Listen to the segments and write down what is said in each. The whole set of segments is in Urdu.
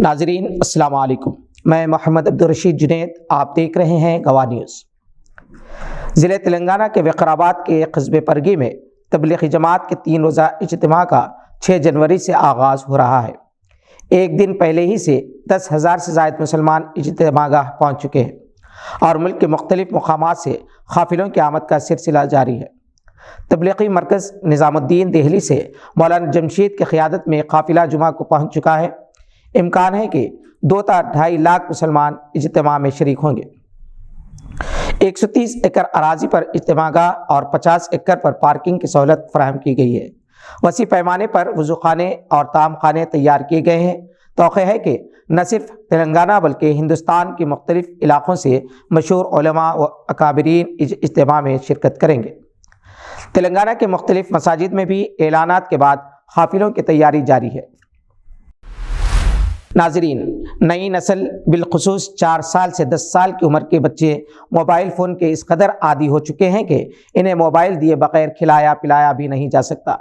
ناظرین السلام علیکم، میں محمد عبدالرشید جنید، آپ دیکھ رہے ہیں گواہ نیوز۔ ضلع تلنگانہ کے وقارآباد کے قصبے پرگی میں تبلیغی جماعت کے 3 روزہ اجتماع کا 6 جنوری سے آغاز ہو رہا ہے۔ ایک دن پہلے ہی سے 10,000 سے زائد مسلمان اجتماع گاہ پہنچ چکے ہیں اور ملک کے مختلف مقامات سے قافلوں کی آمد کا سلسلہ جاری ہے۔ تبلیغی مرکز نظام الدین دہلی سے مولانا جمشید کی قیادت میں قافلہ جمعہ کو پہنچ چکا ہے۔ امکان ہے کہ 2 تا 2.5 لاکھ مسلمان اجتماع میں شریک ہوں گے۔ 130 ایکڑ اراضی پر اجتماع گاہ اور 50 ایکڑ پر پارکنگ کی سہولت فراہم کی گئی ہے۔ وسیع پیمانے پر وضو خانے اور طعام خانے تیار کیے گئے ہیں۔ توقع ہے کہ نہ صرف تلنگانہ بلکہ ہندوستان کے مختلف علاقوں سے مشہور علماء و اکابرین اجتماع میں شرکت کریں گے۔ تلنگانہ کے مختلف مساجد میں بھی اعلانات کے بعد قافلوں کی تیاری جاری ہے۔ ناظرین، نئی نسل بالخصوص 4 سال سے 10 سال کی عمر کے بچے موبائل فون کے اس قدر عادی ہو چکے ہیں کہ انہیں موبائل دیے بغیر کھلایا پلایا بھی نہیں جا سکتا۔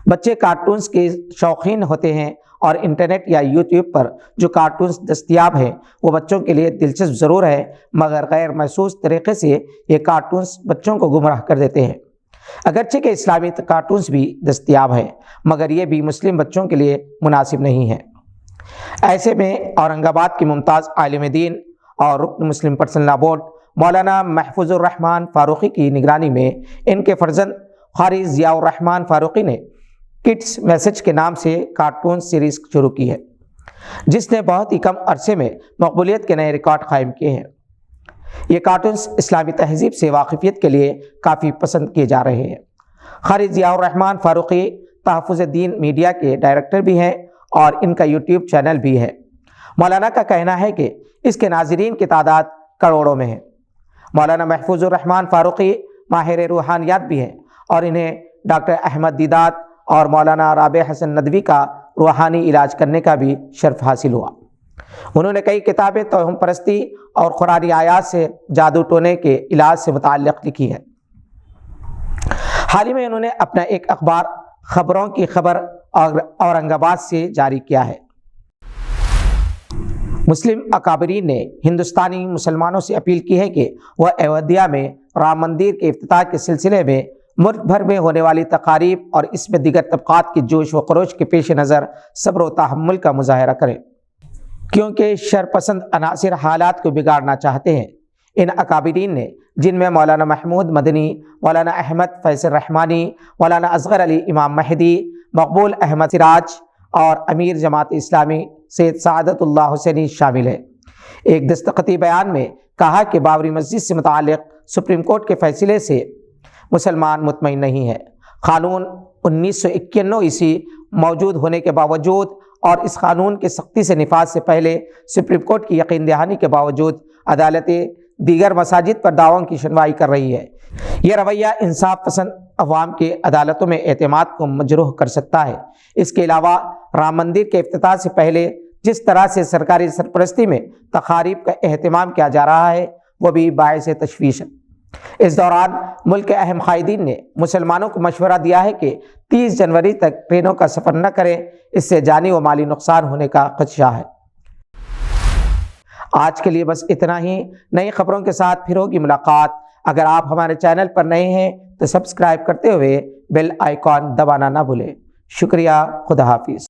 بچے کارٹونز کے شوقین ہوتے ہیں اور انٹرنیٹ یا یوٹیوب پر جو کارٹونز دستیاب ہیں وہ بچوں کے لیے دلچسپ ضرور ہے، مگر غیر محسوس طریقے سے یہ کارٹونز بچوں کو گمراہ کر دیتے ہیں۔ اگرچہ کہ اسلامی کارٹونز بھی دستیاب ہیں، مگر یہ بھی مسلم بچوں کے لیے مناسب نہیں ہے۔ ایسے میں اورنگ آباد کی ممتاز عالم دین اور رکن مسلم پرسنل لا بورڈ مولانا محفوظ الرحمان فاروقی کی نگرانی میں ان کے فرزند قاری ضیاء الرحمان فاروقی نے کڈس میسج کے نام سے کارٹون سیریز شروع کی ہے، جس نے بہت ہی کم عرصے میں مقبولیت کے نئے ریکارڈ قائم کیے ہیں۔ یہ کارٹونز اسلامی تہذیب سے واقفیت کے لیے کافی پسند کیے جا رہے ہیں۔ قاری ضیاء الرحمان فاروقی تحفظ دین میڈیا کے ڈائریکٹر بھی ہیں اور ان کا یوٹیوب چینل بھی ہے۔ مولانا کا کہنا ہے کہ اس کے ناظرین کی تعداد کروڑوں میں ہے۔ مولانا محفوظ الرحمان فاروقی ماہر روحانیات بھی ہیں اور انہیں ڈاکٹر احمد دیدات اور مولانا رابع حسن ندوی کا روحانی علاج کرنے کا بھی شرف حاصل ہوا۔ انہوں نے کئی کتابیں توہم پرستی اور قرآنی آیات سے جادو ٹونے کے علاج سے متعلق لکھی ہیں۔ حال ہی میں انہوں نے اپنا ایک اخبار خبروں کی خبر اورنگ آباد سے جاری کیا ہے۔ مسلم اکابرین نے ہندوستانی مسلمانوں سے اپیل کی ہے کہ وہ ایودھیا میں رام مندر کے افتتاح کے سلسلے میں ملک بھر میں ہونے والی تقاریب اور اس میں دیگر طبقات کی جوش و خروش کے پیش نظر صبر و تحمل کا مظاہرہ کریں، کیونکہ شرپسند عناصر حالات کو بگاڑنا چاہتے ہیں۔ ان اکابرین نے، جن میں مولانا محمود مدنی، مولانا احمد فیصل رحمانی، مولانا اصغر علی امام مہدی، مقبول احمد سراج اور امیر جماعت اسلامی سید سعادت اللہ حسینی شامل ہیں، ایک دستخطی بیان میں کہا کہ بابری مسجد سے متعلق سپریم کورٹ کے فیصلے سے مسلمان مطمئن نہیں ہے۔ قانون 1991 عیسوی موجود ہونے کے باوجود اور اس قانون کے سختی سے نفاذ سے پہلے سپریم کورٹ کی یقین دہانی کے باوجود عدالتیں دیگر مساجد پر دعووں کی سنوائی کر رہی ہے۔ یہ رویہ انصاف پسند عوام کے عدالتوں میں اعتماد کو مجروح کر سکتا ہے۔ اس کے علاوہ رام مندر کے افتتاح سے پہلے جس طرح سے سرکاری سرپرستی میں تقاریب کا اہتمام کیا جا رہا ہے وہ بھی باعث تشویش ہے۔ اس دوران ملک کے اہم قائدین نے مسلمانوں کو مشورہ دیا ہے کہ 30 جنوری تک ٹرینوں کا سفر نہ کریں، اس سے جانی و مالی نقصان ہونے کا خدشہ ہے۔ آج کے لیے بس اتنا ہی۔ نئی خبروں کے ساتھ پھر ہوگی ملاقات۔ اگر آپ ہمارے چینل پر نئے ہیں تو سبسکرائب کرتے ہوئے بیل آئیکن دبانا نہ بھولیں۔ شکریہ، خدا حافظ۔